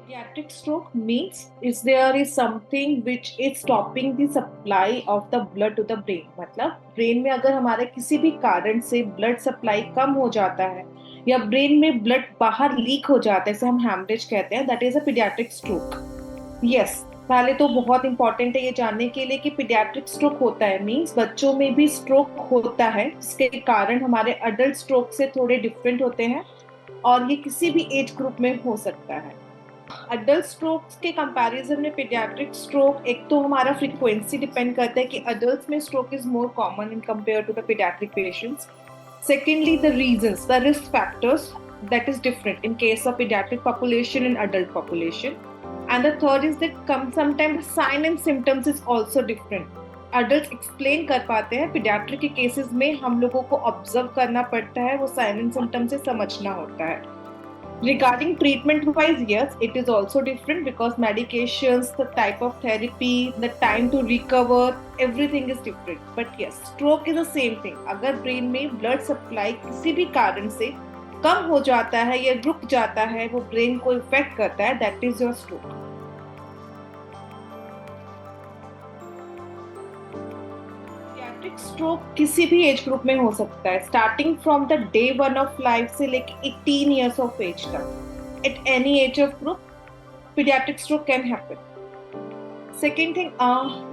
Pediatric stroke means is there is something which is stopping the supply of the blood to the brain. मतलब brain में अगर हमारे किसी भी कारण से ब्लड सप्लाई कम हो जाता है या ब्रेन में ब्लड बाहर लीक हो जाता है, इसे हम हैमरेज कहते हैं, that is a paediatric stroke. Yes, पहले तो बहुत इंपॉर्टेंट है ये जानने के लिए कि पीडियाट्रिक स्ट्रोक होता है मींस बच्चों में भी स्ट्रोक होता है, जिसके कारण हमारे अडल्ट स्ट्रोक से थोड़े डिफरेंट होते हैं और ये किसी भी एज ग्रुप में हो सकता है। अडल्ट स्ट्रोक्स के कंपैरिजन में पीडियाट्रिक स्ट्रोक, एक तो हमारा फ्रीक्वेंसी डिपेंड करता है कि अडल्ट्स में stroke is more common in compare to the pediatric patients. Secondly the reasons, the risk factors, that is different in case of pediatric population and adult population. And the third is that sometimes the sign and symptoms is also different. Adults explain कर पाते हैं, pediatric के cases में हम लोगों को observe करना पड़ता है, वो sign and symptoms से समझना होता है। Regarding treatment wise, yes, it is also different because medications, the type of therapy, the time to recover, everything is different. But yes, stroke is the same thing. अगर brain में blood supply किसी भी कारण से कम हो जाता है या रुक जाता है, वो brain को इफेक्ट करता है, that is your stroke. Paediatric stroke किसी भी एज ग्रुप में हो सकता है, starting from the day one of life से लेके 18 ईयर्स ऑफ एज तक। At any as of group paediatric stroke can happen. Second thing,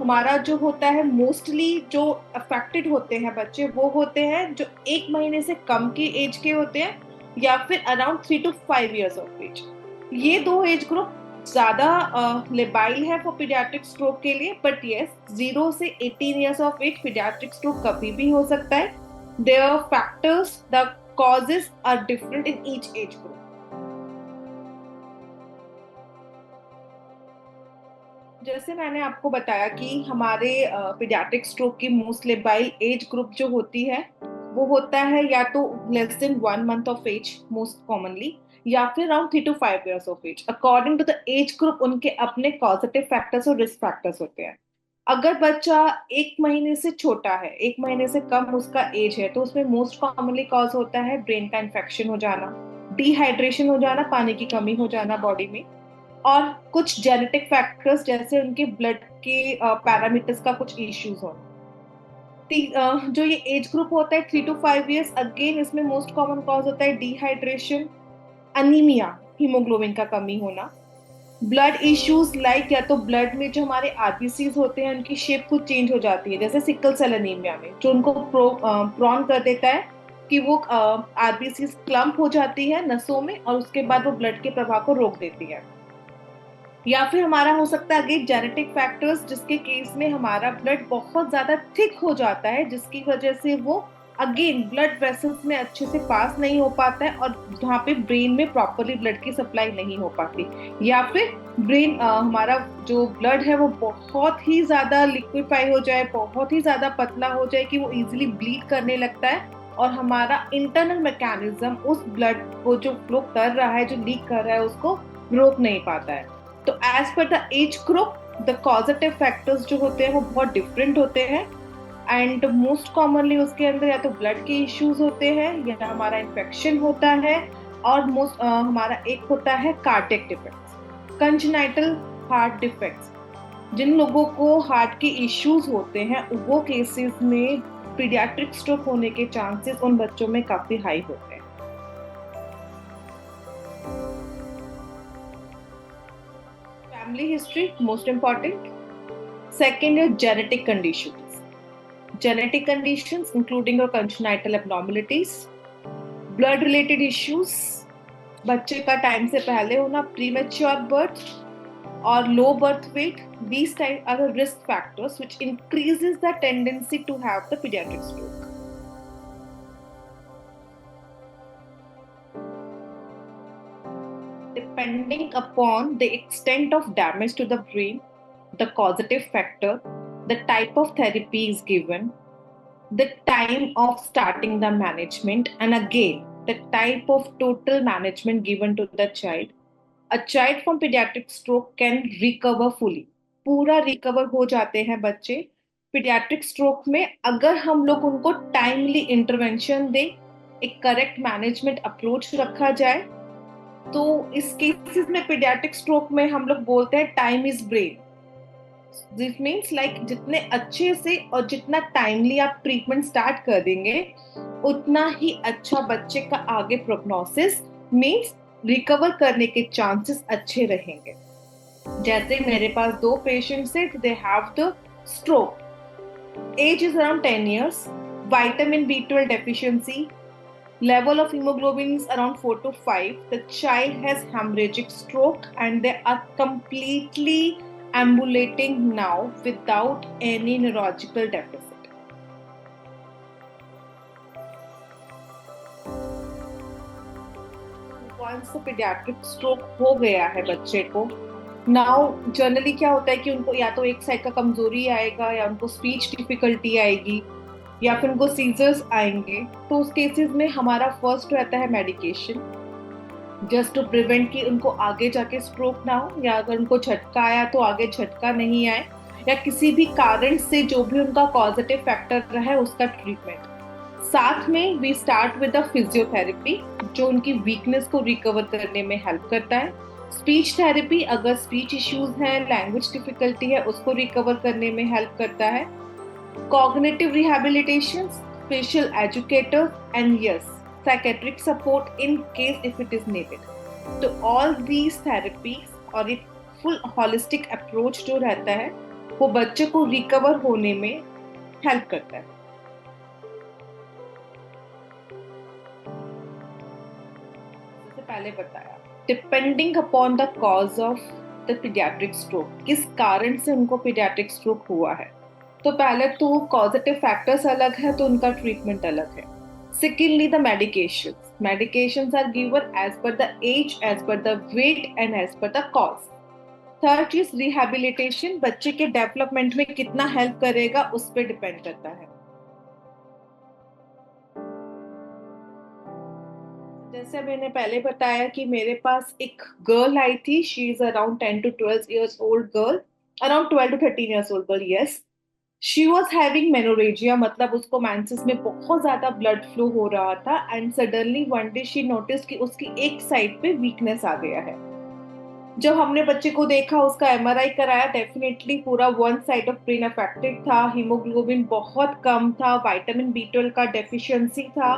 हमारा जो होता है मोस्टली जो अफेक्टेड होते हैं बच्चे, वो होते हैं जो 1 महीने से कम की एज के होते हैं या फिर around 3 to 5 years of age. ये दो एज ग्रुप ज्यादा लेबाइल है फॉर पीडियाट्रिक स्ट्रोक के लिए। बट यस, 0 से 18 years of age pediatric stroke कभी भी हो सकता है। Their factors, the causes are different in each age group. जैसे मैंने आपको बताया कि हमारे पीडियाट्रिक स्ट्रोक की मोस्ट लेबाइल एज ग्रुप जो होती है वो होता है या तो less than 1 month of age most commonly, या फिर around 3 to 5 years of age. According to the age group उनके अपने पॉजिटिव फैक्टर्स और रिस्क फैक्टर्स होते हैं। अगर बच्चा 1 महीने से छोटा है, 1 महीने से कम उसका एज है, तो उसमें मोस्ट कॉमनली कॉज होता है ब्रेन का इन्फेक्शन हो जाना, डिहाइड्रेशन हो जाना, पानी की कमी हो जाना बॉडी में, और कुछ जेनेटिक फैक्टर्स जैसे उनके ब्लड के पैरामीटर्स का कुछ इश्यूज होना। जो ये एज ग्रुप होता है 3 to 5 ईयर्स, अगेन इसमें मोस्ट कॉमन कॉज होता है डिहाइड्रेशन, अनीमिया, हीमोग्लोबिन का कमी होना, ब्लड इश्यूज लाइक या तो ब्लड में जो हमारे आरबीसीज होते हैं उनकी शेप कुछ चेंज हो जाती है, जैसे सिकल सेल अनीमिया में, जो उनको प्रॉन कर देता है कि वो आरबीसीज क्लम्प हो जाती है नसों में और उसके बाद वो ब्लड के प्रवाह को रोक देती है। या फिर हमारा हो सकता है अगेन जेनेटिक फैक्टर्स, जिसके केस में हमारा ब्लड बहुत ज्यादा थिक हो जाता है, जिसकी वजह से वो अगेन ब्लड वेसल्स में अच्छे से पास नहीं हो पाता है और जहाँ पे ब्रेन में प्रॉपरली ब्लड की सप्लाई नहीं हो पाती। या फिर ब्रेन हमारा जो ब्लड है वो बहुत ही ज्यादा लिक्विफाई हो जाए, बहुत ही ज्यादा पतला हो जाए कि वो इजीली ब्लीड करने लगता है और हमारा इंटरनल मैकेनिज्म उस ब्लड को जो फ्लो कर रहा है, जो लीक कर रहा है, उसको रोक नहीं पाता है। तो as per the age group the causative factors जो होते हैं वो बहुत डिफरेंट होते हैं एंड मोस्ट कॉमनली उसके अंदर या तो ब्लड के इश्यूज होते हैं या हमारा इन्फेक्शन होता है और मोस्ट हमारा एक होता है cardiac defects, congenital heart defects. जिन लोगों को हार्ट के इश्यूज होते हैं वो केसेस में पीडियाट्रिक स्ट्रोक होने के चांसेस उन बच्चों में काफी हाई होते हैं। Family history most important. Second है genetic conditions. Genetic conditions including your congenital abnormalities, blood related issues, बच्चे का टाइम से पहले होना, premature birth और low birth weight, these type are the risk factors which increases the tendency to have the pediatric stroke. Depending upon the extent of damage to the brain, the causative factor, the type of therapy is given, the time of starting the management, and again the type of total management given to the child, a child from pediatric stroke can recover fully. पूरा recover हो जाते हैं बच्चे paediatric stroke में अगर हम लोग उनको टाइमली इंटरवेंशन दें, एक करेक्ट मैनेजमेंट अप्रोच रखा जाए तो इस केसेस में पीडियाट्रिक स्ट्रोक में हम लोग बोलते हैं time is brain. This means like जितने अच्छे से और जितना टाइमली आप ट्रीटमेंट स्टार्ट कर देंगे, उतना ही अच्छा बच्चे का आगे प्रोग्नोसिस मीन्स रिकवर करने के चांसेस अच्छे रहेंगे। जैसे मेरे पास दो पेशेंट्स हैं, they have the stroke, age is around 10 years, vitamin B12 deficiency, level of hemoglobin is around 4 to 5. The child has hemorrhagic stroke and they are completely ambulating now without any neurological deficit. Once the pediatric stroke हो गया है बच्चे को, now generally क्या होता है कि उनको या तो एक साइड का कमजोरी आएगा, या उनको स्पीच डिफिकल्टी आएगी, या फिर उनको सीजर्स आएंगे। तो उस केसेस में हमारा फर्स्ट रहता है मेडिकेशन, जस्ट टू प्रिवेंट कि उनको आगे जाके स्ट्रोक ना हो, या अगर उनको झटका आया तो आगे झटका नहीं आए, या किसी भी कारण से जो भी उनका पॉजिटिव फैक्टर रहा है उसका ट्रीटमेंट। साथ में we start with the physiotherapy, जो उनकी वीकनेस को रिकवर करने में हेल्प करता है। स्पीच थेरेपी, अगर स्पीच इश्यूज हैं, लैंग्वेज डिफिकल्टी है, उसको रिकवर करने में हेल्प करता है। Cognitive rehabilitation, special educators, and yes, psychiatric support in case if it is needed. तो all these therapies और एक full holistic approach जो रहता है, वो बच्चे को रिकवर होने में हेल्प करता है। जैसे पहले बताया, depending upon the cause of the paediatric stroke, किस कारण से उनको पीडियाट्रिक स्ट्रोक हुआ है, तो पहले तो कॉजेटिव फैक्टर्स अलग है तो उनका ट्रीटमेंट अलग है। Secondly, the medications. Medications are given as per the age, as per the weight, and as per the cause. Third is rehabilitation. बच्चे के डेवलपमेंट में कितना हेल्प करेगा उस पर डिपेंड करता है। जैसे मैंने पहले बताया कि मेरे पास एक गर्ल आई थी, she is around 10 to 12 years old girl, around 12 to 13 years old girl, yes. She was having menorrhagia, मतलब उसको मेंसेस में बहुत ज्यादा ब्लड फ्लो हो रहा था, and suddenly one day she notice कि उसकी एक साइड पे वीकनेस आ गया है। जब हमने बच्चे को देखा, उसका एमआरआई कराया, डेफिनेटली पूरा one side of brain affected था, हीमोग्लोबिन बहुत कम था, विटामिन बी 12 का डेफिशिएंसी था।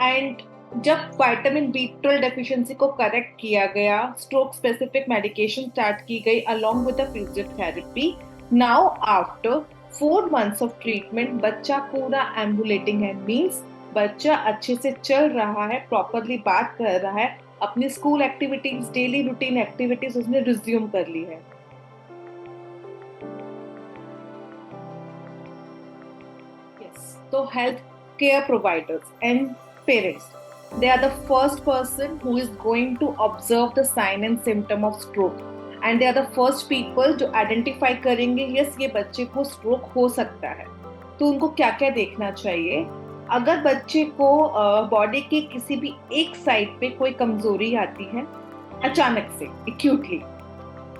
एंड जब विटामिन बी 12 डेफिशिएंसी को करेक्ट किया गया, स्ट्रोक स्पेसिफिक मेडिकेशन स्टार्ट की गई along with the physiotherapy. Now after 4 months of treatment, बच्चा पूरा एम्बुलेटिंग है, मीन्स बच्चा अच्छे से चल रहा है, प्रॉपरली बात कर रहा है, अपनी school activities, daily routine activities उसने रिज्यूम कर ली है। yes. तो health care providers and parents, they are the first person who is going to observe the sign and symptom of stroke, and they are the first people जो identify करेंगे yes ये बच्चे को stroke हो सकता है। तो उनको क्या क्या देखना चाहिए? अगर बच्चे को बॉडी के किसी भी एक साइड पे कोई कमजोरी आती है अचानक से, एक्यूटली,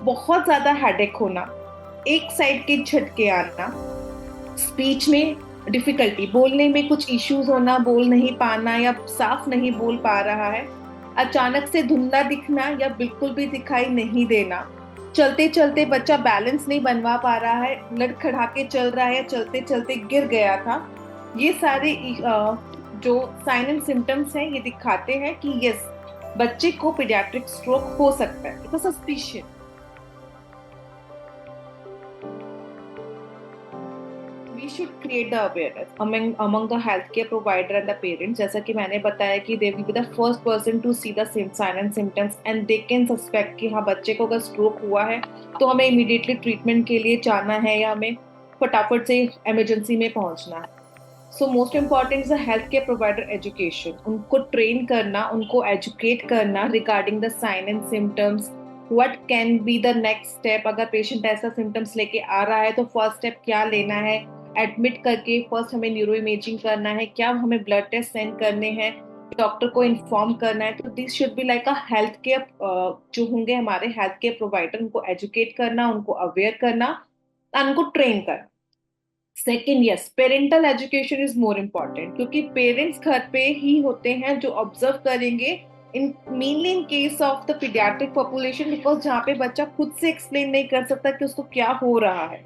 बहुत ज्यादा हेडेक होना, एक साइड के झटके आना, स्पीच में डिफिकल्टी, बोलने में कुछ इश्यूज होना, बोल नहीं पाना या साफ नहीं बोल पा रहा है, अचानक से धुंधला दिखना या बिल्कुल भी दिखाई नहीं देना, चलते चलते बच्चा बैलेंस नहीं बनवा पा रहा है, लड़खड़ा के चल रहा है या चलते चलते गिर गया था, ये सारे जो साइन एंड सिम्टम्स हैं ये दिखाते हैं कि यस बच्चे को पीडियाट्रिक स्ट्रोक हो सकता है। It's suspicious. We should create the awareness among the healthcare provider and the parents. जैसा कि मैंने बताया कि they will be the first person to see the sign and symptoms and they can suspect कि हाँ बच्चे को अगर स्ट्रोक हुआ है तो हमें इमीडिएटली ट्रीटमेंट के लिए जाना है या हमें फटाफट से इमरजेंसी में पहुंचना है। So most important is the health care provider education, उनको ट्रेन करना, उनको एजुकेट करना regarding the sign and symptoms, what can be the next step. अगर पेशेंट ऐसा सिम्टम्स लेके आ रहा है तो फर्स्ट स्टेप क्या लेना है, एडमिट करके फर्स्ट हमें न्यूरो इमेजिंग करना है, क्या हमें ब्लड टेस्ट सेंड करने हैं, डॉक्टर को इन्फॉर्म करना है। तो this should be like a health care, जो होंगे हमारे हेल्थ केयर प्रोवाइडर, उनको एजुकेट करना, उनको अवेयर करना, उनको ट्रेन करना। Second, yes, parental education is more important, क्योंकि पेरेंट्स घर पे ही होते हैं जो ऑब्जर्व करेंगे in mainly in case of the paediatric population, because जहाँ पे बच्चा खुद से एक्सप्लेन नहीं कर सकता कि उसको क्या हो रहा है.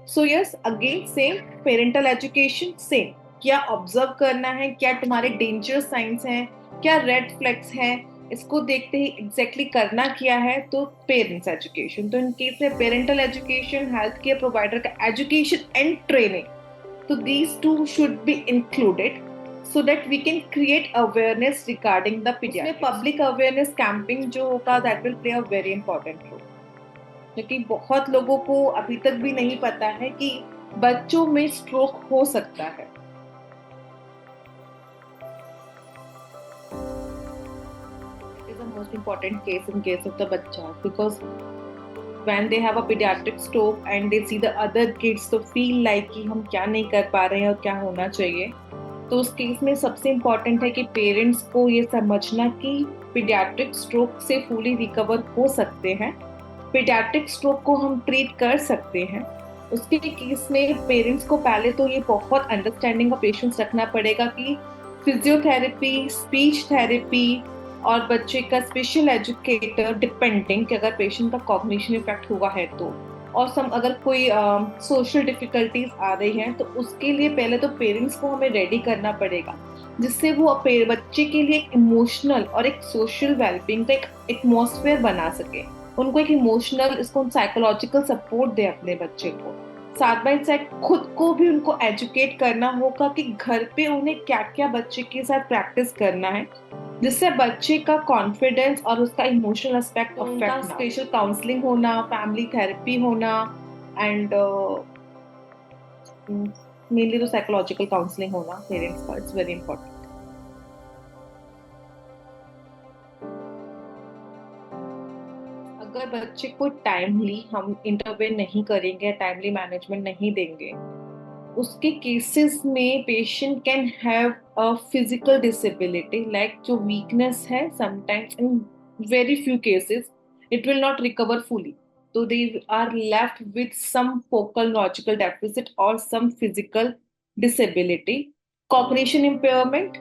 So yes, again same, parental education same. क्या ऑब्जर्व करना है, क्या तुम्हारे डेंजर साइंस हैं, क्या रेड फ्लैग्स हैं, इसको देखते ही एग्जैक्टली करना क्या है. तो पेरेंट्स एजुकेशन. तो इन केस में parental education, health care provider का एजुकेशन एंड ट्रेनिंग, तो these two should be included so that we can create awareness regarding the pediatrics. उसमें public awareness camping जो होगा, that will play a very important role, क्योंकि बहुत लोगों को अभी तक भी नहीं पता है कि बच्चों में स्ट्रोक हो सकता है. It is the most important case in case of the बच्चा, because when they have a pediatric stroke and they see the other kids तो feel like कि हम क्या नहीं कर पा रहे हैं और क्या होना चाहिए. तो उस केस में सबसे इम्पॉर्टेंट है कि पेरेंट्स को ये समझना कि पीडियाट्रिक स्ट्रोक से फुली रिकवर हो सकते हैं. पीडियाट्रिक स्ट्रोक को हम ट्रीट कर सकते हैं. उसके केस में पेरेंट्स को पहले तो ये बहुत अंडरस्टैंडिंग और पेशेंस रखना पड़ेगा कि फिजियोथेरेपी, स्पीच थेरेपी और बच्चे का स्पेशल एजुकेटर डिपेंडिंग कि अगर पेशेंट का कॉग्निशन इफेक्ट हुआ है तो, और अगर कोई सोशल डिफिकल्टीज आ रही हैं तो उसके लिए पहले तो पेरेंट्स को हमें रेडी करना पड़ेगा, जिससे वो बच्चे के लिए एक इमोशनल और एक सोशल वेलबींग का एक एटमॉस्फेयर बना सके. उनको एक इमोशनल, इसको साइकोलॉजिकल सपोर्ट दे अपने बच्चे को. साथ बाय साथ खुद को भी उनको एजुकेट करना होगा कि घर पे उन्हें क्या क्या बच्चे के साथ प्रैक्टिस करना है, जिससे बच्चे का कॉन्फिडेंस और उसका emotional aspect affect. Special counselling होना, फैमिली थेरेपी होना, एंड मेनली तो साइकोलॉजिकल काउंसलिंग होना पेरेंट्स का, इट्स वेरी इंपॉर्टेंट. अगर बच्चे को टाइमली हम इंटरवेन नहीं करेंगे, टाइमली मैनेजमेंट नहीं देंगे, उसके केसेस में patient can have a physical disability, like जो वीकनेस है sometimes in very few cases it will not recover fully. तो they are left with some focal logical deficit और some physical disability. Cognition impairment,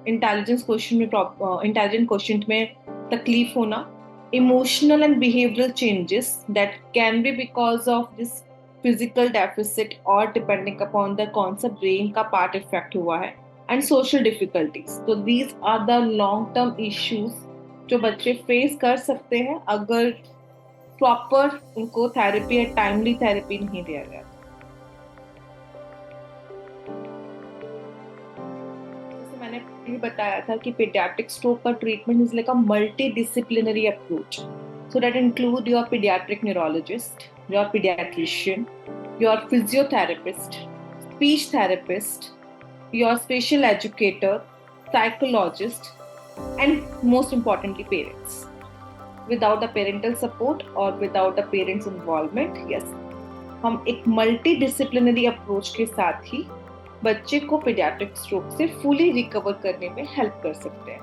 intelligent question में तकलीफ होना, emotional and behavioral changes that can be because of this physical deficit or depending upon the कौन सा brain का part effect हुआ है, and social difficulties. तो these are the long term issues जो बच्चे face कर सकते हैं अगर proper उनको therapy या timely therapy नहीं दिया गया. मैंने भी बताया था कि pediatric stroke का treatment is like a multidisciplinary approach. So that include your pediatric neurologist, your pediatrician, your physiotherapist, speech therapist, your special educator, psychologist, and most importantly parents. Without the parental support or without the parents' involvement, yes, हम एक multidisciplinary approach के साथ ही बच्चे को paediatric stroke से fully recover करने में help कर सकते हैं.